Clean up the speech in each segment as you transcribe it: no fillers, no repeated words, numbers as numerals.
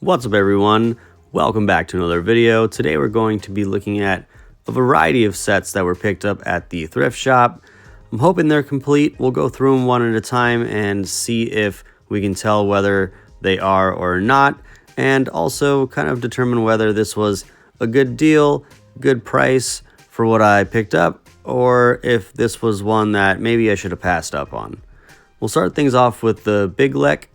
What's up everyone? Welcome back to another video. Today we're going to be looking at a variety of sets that were picked up at the thrift shop. I'm hoping they're complete. We'll go through them one at a time and see if we can tell whether they are or not, and also kind of determine whether this was a good deal, good price for what I picked up, or if this was one that maybe I should have passed up on. We'll start things off with the Big Lek.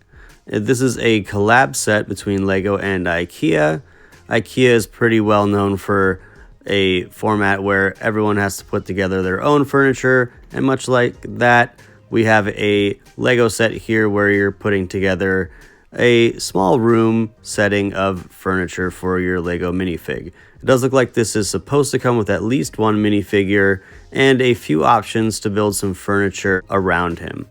This is a collab set between Lego and IKEA. IKEA is pretty well known for a format where everyone has to put together their own furniture, and much like that, we have a Lego set here where you're putting together a small room setting of furniture for your Lego minifig. It does look like this is supposed to come with at least one minifigure and a few options to build some furniture around him.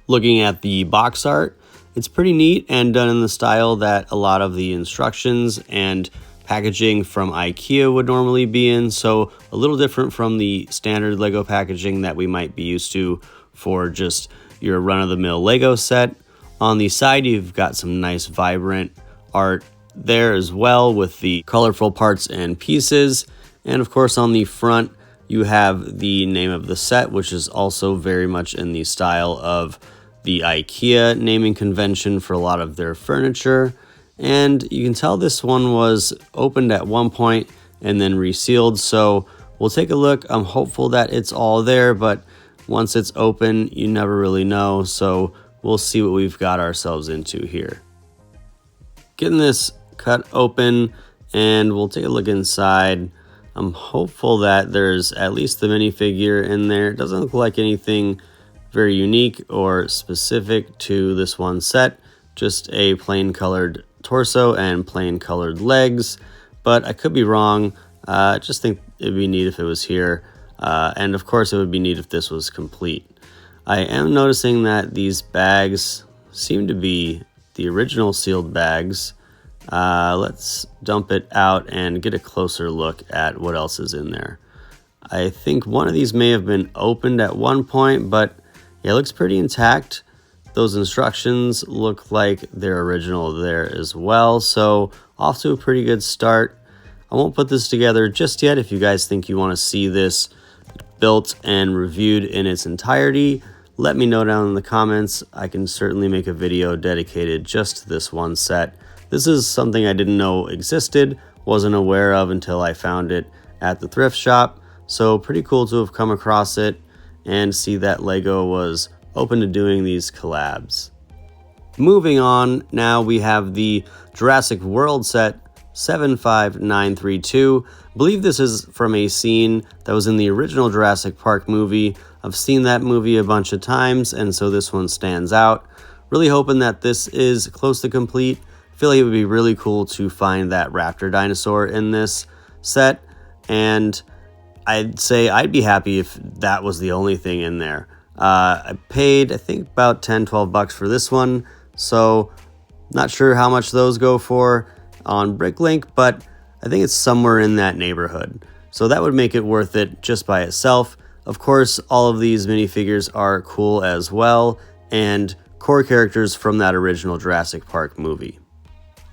Looking at the box art, it's pretty neat and done in the style that a lot of the instructions and packaging from IKEA would normally be in, so a little different from the standard Lego packaging that we might be used to for just your run-of-the-mill Lego set. On the side, you've got some nice vibrant art there as well with the colorful parts and pieces. And of course, on the front, you have the name of the set, which is also very much in the style of the IKEA naming convention for a lot of their furniture. And you can tell this one was opened at one point and then resealed, so we'll take a look. I'm hopeful that it's all there, but once it's open, you never really know, so we'll see what we've got ourselves into here. Getting this cut open, and we'll take a look inside. I'm hopeful that there's at least the minifigure in there. It doesn't look like anything very unique or specific to this one set, just a plain colored torso and plain colored legs, but I could be wrong. I just think it'd be neat if it was here, and of course it would be neat if this was complete. I am noticing that these bags seem to be the original sealed bags. Let's dump it out and get a closer look at what else is in there. I think one of these may have been opened at one point, but yeah, it looks pretty intact. Those instructions look like they're original there as well, so off to a pretty good start. I won't put this together just yet. If you guys think you want to see this built and reviewed in its entirety, let me know down in the comments. I can certainly make a video dedicated just to this one set. This is something I didn't know existed, wasn't aware of until I found it at the thrift shop, so pretty cool to have come across it and see that Lego was open to doing these collabs. Moving on, now we have the Jurassic World set 75932. I believe this is from a scene that was in the original Jurassic Park movie. I've seen that movie a bunch of times, and so this one stands out. Really hoping that this is close to complete. I feel like it would be really cool to find that raptor dinosaur in this set, and I'd say I'd be happy if that was the only thing in there. I paid, I think, about $10-12 for this one, so not sure how much those go for on Bricklink, but I think it's somewhere in that neighborhood. So that would make it worth it just by itself. Of course, all of these minifigures are cool as well, and core characters from that original Jurassic Park movie.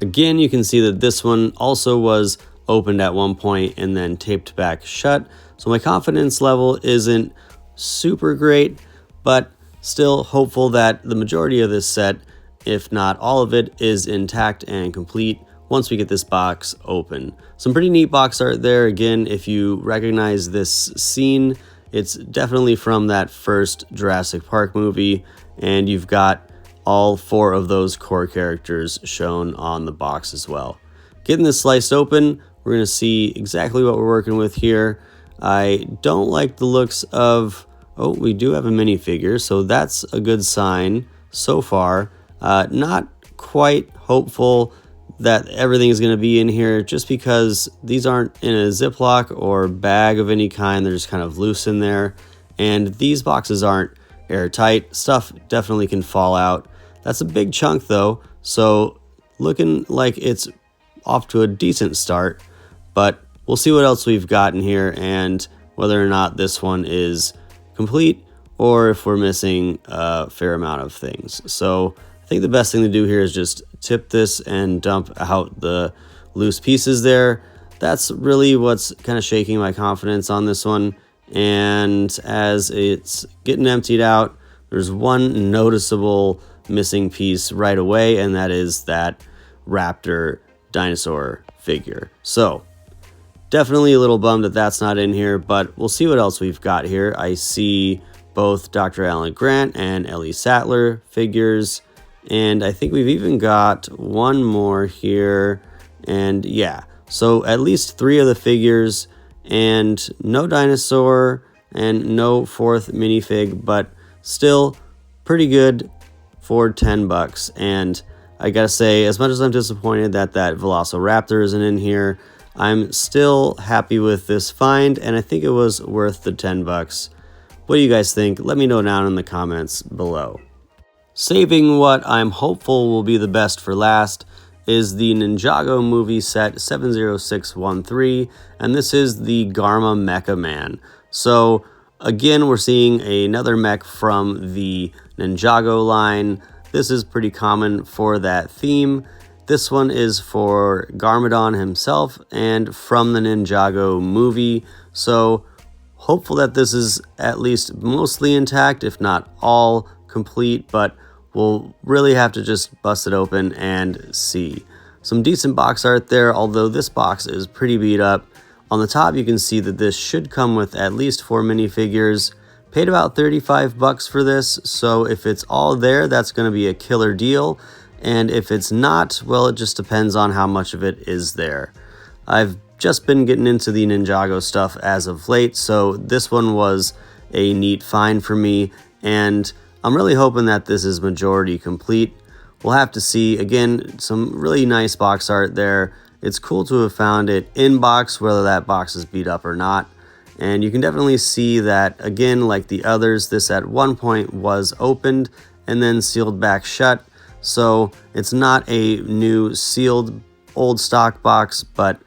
Again, you can see that this one also was opened at one point and then taped back shut, so my confidence level isn't super great, but still hopeful that the majority of this set, if not all of it, is intact and complete once we get this box open. Some pretty neat box art there. Again, if you recognize this scene, it's definitely from that first Jurassic Park movie, and you've got all four of those core characters shown on the box as well. Getting this sliced open, we're going to see exactly what we're working with here. I don't like the looks of, oh, we do have a minifigure, so that's a good sign so far. Not quite hopeful that everything is going to be in here, just because these aren't in a Ziploc or bag of any kind. They're just kind of loose in there, and these boxes aren't airtight. Stuff definitely can fall out. That's a big chunk though, so looking like it's off to a decent start, but we'll see what else we've got in here and whether or not this one is complete or if we're missing a fair amount of things. So I I think the best thing to do here is just tip this and dump out the loose pieces there. That's really what's kind of shaking my confidence on this one. And as it's getting emptied out, there's one noticeable missing piece right away, and that is that raptor dinosaur figure. So definitely a little bummed that that's not in here, but we'll see what else we've got here. I see both Dr. Alan Grant and Ellie Sattler figures, and I think we've even got one more here. And yeah, so at least 3 of the figures, and no dinosaur and no 4th minifig, but still pretty good for 10 bucks. And I gotta say, as much as I'm disappointed that that Velociraptor isn't in here, I'm still happy with this find, and I think it was worth the 10 bucks. What do you guys think? Let me know down in the comments below. Saving what I'm hopeful will be the best for last is the Ninjago movie set 70613, and this is the Garma Mecha Man. So again, we're seeing another mech from the Ninjago line. This is pretty common for that theme. This one is for Garmadon himself and from the Ninjago movie. So hopeful that this is at least mostly intact, if not all complete, but we'll really have to just bust it open and see. Some decent box art there, although this box is pretty beat up. On the top, you can see that this should come with at least 4 minifigures. Paid about 35 bucks for this, so if it's all there, that's going to be a killer deal. And if it's not, well, it just depends on how much of it is there. I've just been getting into the Ninjago stuff as of late, so this one was a neat find for me, and I'm really hoping that this is majority complete. We'll have to see. Again, some really nice box art there. It's cool to have found it in box, whether that box is beat up or not. And you can definitely see that, again, like the others, this at one point was opened and then sealed back shut. So it's not a new sealed old stock box, but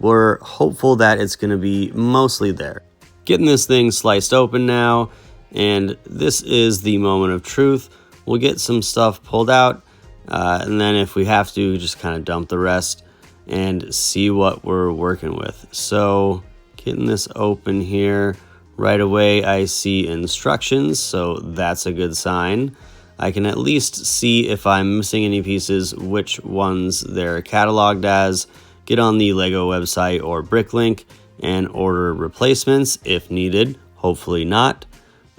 we're hopeful that it's going to be mostly there. Getting this thing sliced open now, and this is the moment of truth. We'll get some stuff pulled out, and then if we have to, just kind of dump the rest and see what we're working with. So getting this open here, right away I see instructions, so that's a good sign. I can at least see if I'm missing any pieces, which ones they're cataloged as, get on the Lego website or Bricklink and order replacements if needed, hopefully not.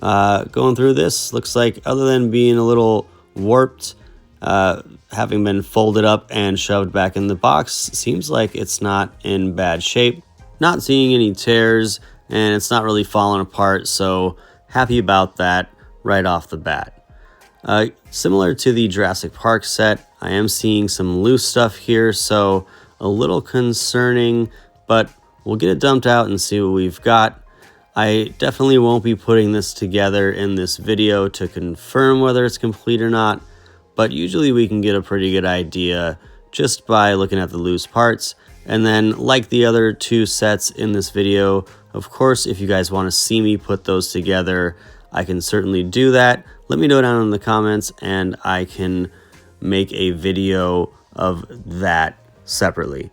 Going through this, looks like other than being a little warped, having been folded up and shoved back in the box, seems like it's not in bad shape. Not seeing any tears, and it's not really falling apart, so happy about that right off the bat. Similar to the Jurassic Park set, I am seeing some loose stuff here, so a little concerning, but we'll get it dumped out and see what we've got. I definitely won't be putting this together in this video to confirm whether it's complete or not, but usually we can get a pretty good idea just by looking at the loose parts. And then, like the other 2 sets in this video, of course, if you guys want to see me put those together, I can certainly do that. Let me know down in the comments and I can make a video of that separately.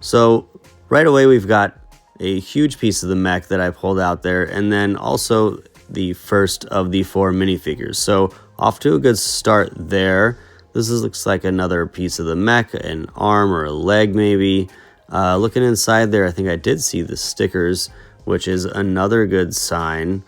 So right away we've got a huge piece of the mech that I pulled out there, and then also the first of the 4 minifigures. So off to a good start there. Looks like another piece of the mech, an arm or a leg maybe. Looking inside there, I think I did see the stickers, which is another good sign.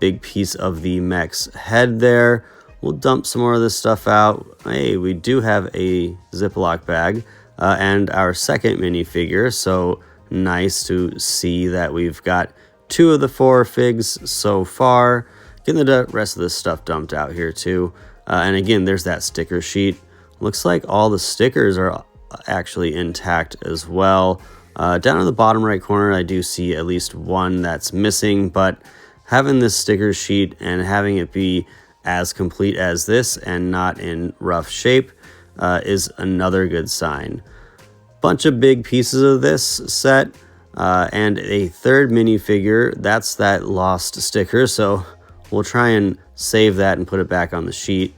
Big piece of the mech's head there. We'll dump some more of this stuff out. Hey, we do have a Ziploc bag and our second minifigure, so nice to see that we've got 2 of the 4 figs so far. Getting the rest of this stuff dumped out here too. And again, there's that sticker sheet. Looks like all the stickers are actually intact as well. Down in the bottom right corner, I do see at least one that's missing, but having this sticker sheet and having it be as complete as this and not in rough shape is another good sign. Bunch of big pieces of this set and a third minifigure. That's that lost sticker, so we'll try and save that and put it back on the sheet.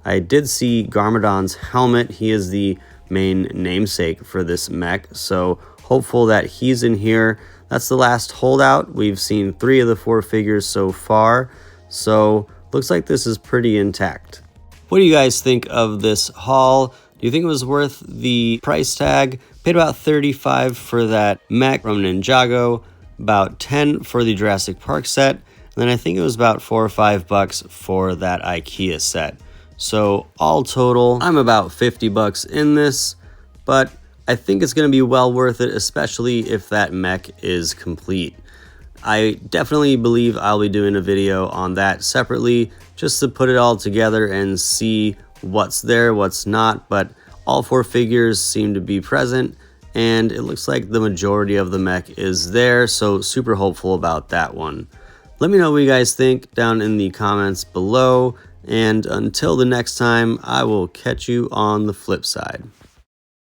I did see Garmadon's helmet. He is the main namesake for this mech, so hopeful that he's in here. That's the last holdout. We've seen 3 of the 4 figures so far, so looks like this is pretty intact. What do you guys think of this haul? Do you think it was worth the price tag? Paid about $35 for that mech from Ninjago, about $10 for the Jurassic Park set, and then I think it was about $4 or $5 for that IKEA set. So all total, I'm about $50 in this, but I think it's going to be well worth it, especially if that mech is complete. I definitely believe I'll be doing a video on that separately, just to put it all together and see what's there, what's not, but all 4 figures seem to be present, and it looks like the majority of the mech is there, so super hopeful about that one. Let me know what you guys think down in the comments below, and until the next time, I will catch you on the flip side.